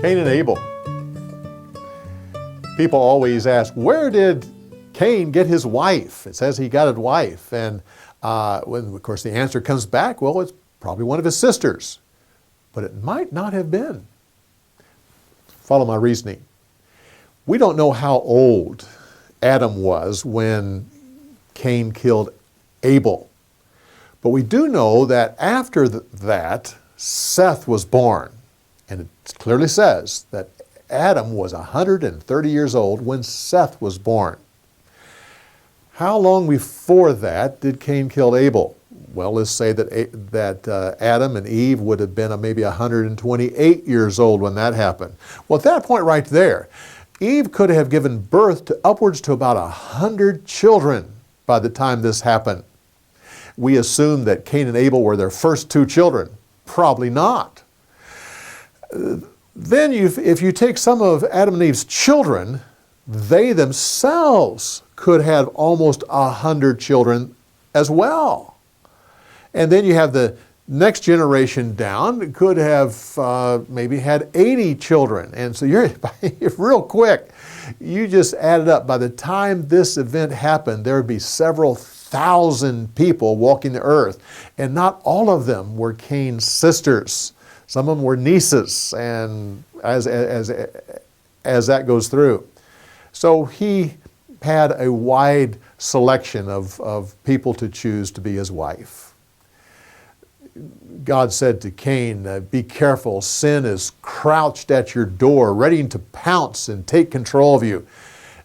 Cain and Abel. People always ask, where did Cain get his wife? It says he got his wife. And when, of course, the answer comes back, well, it's probably one of his sisters. But it might not have been. Follow my reasoning. We don't know how old Adam was when Cain killed Abel. But we do know that after that, Seth was born. And it clearly says that Adam was 130 years old when Seth was born. How long before that did Cain kill Abel? Well, let's say that Adam and Eve would have been maybe 128 years old when that happened. Well, at that point right there, Eve could have given birth to upwards to about 100 children by the time this happened. We assume that Cain and Abel were their first two children. Probably not. Then if you take some of Adam and Eve's children, they themselves could have almost 100 children as well. And then you have the next generation down, could have maybe had 80 children. And so you're real quick, you just add it up. By the time this event happened, there would be several thousand people walking the earth. And not all of them were Cain's sisters. Some of them were nieces, and as that goes through. So he had a wide selection of people to choose to be his wife. God said to Cain, be careful, sin is crouched at your door, ready to pounce and take control of you.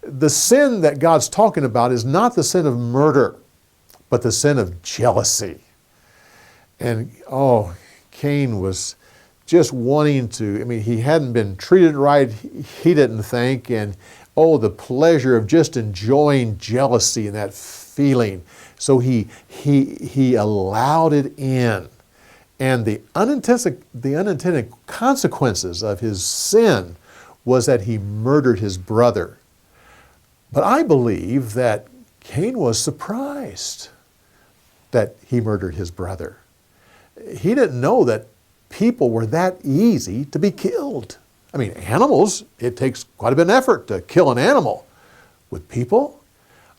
The sin that God's talking about is not the sin of murder, but the sin of jealousy. And Cain was just wanting to, he hadn't been treated right, he didn't think, and the pleasure of just enjoying jealousy and that feeling. So he allowed it in. And the unintended consequences of his sin was that he murdered his brother. But I believe that Cain was surprised that he murdered his brother. He didn't know that people were that easy to be killed. Animals, it takes quite a bit of effort to kill an animal. With people,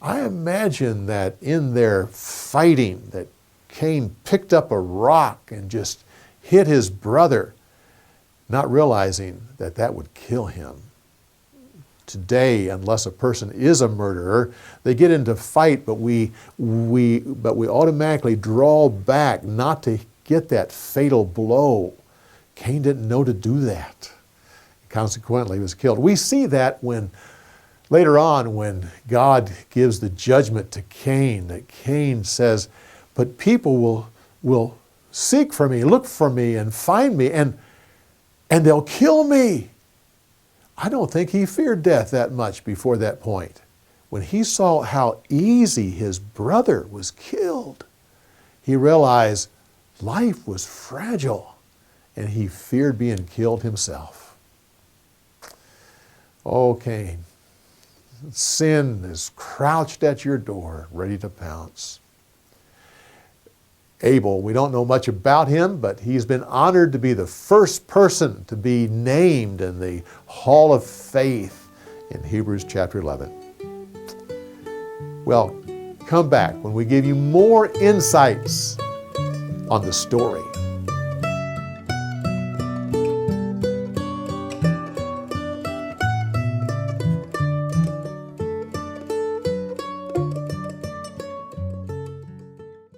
I imagine that in their fighting, that Cain picked up a rock and just hit his brother, not realizing that that would kill him. Today, unless a person is a murderer, they get into fight, but we automatically draw back not to get that fatal blow. Cain didn't know to do that. Consequently, he was killed. We see that later on when God gives the judgment to Cain, that Cain says, but people will seek for me, look for me, and find me, and they'll kill me. I don't think he feared death that much before that point. When he saw how easy his brother was killed, he realized life was fragile, and he feared being killed himself. Oh, Cain, sin is crouched at your door, ready to pounce. Abel, we don't know much about him, but he's been honored to be the first person to be named in the Hall of Faith in Hebrews chapter 11. Well, come back when we give you more insights on the story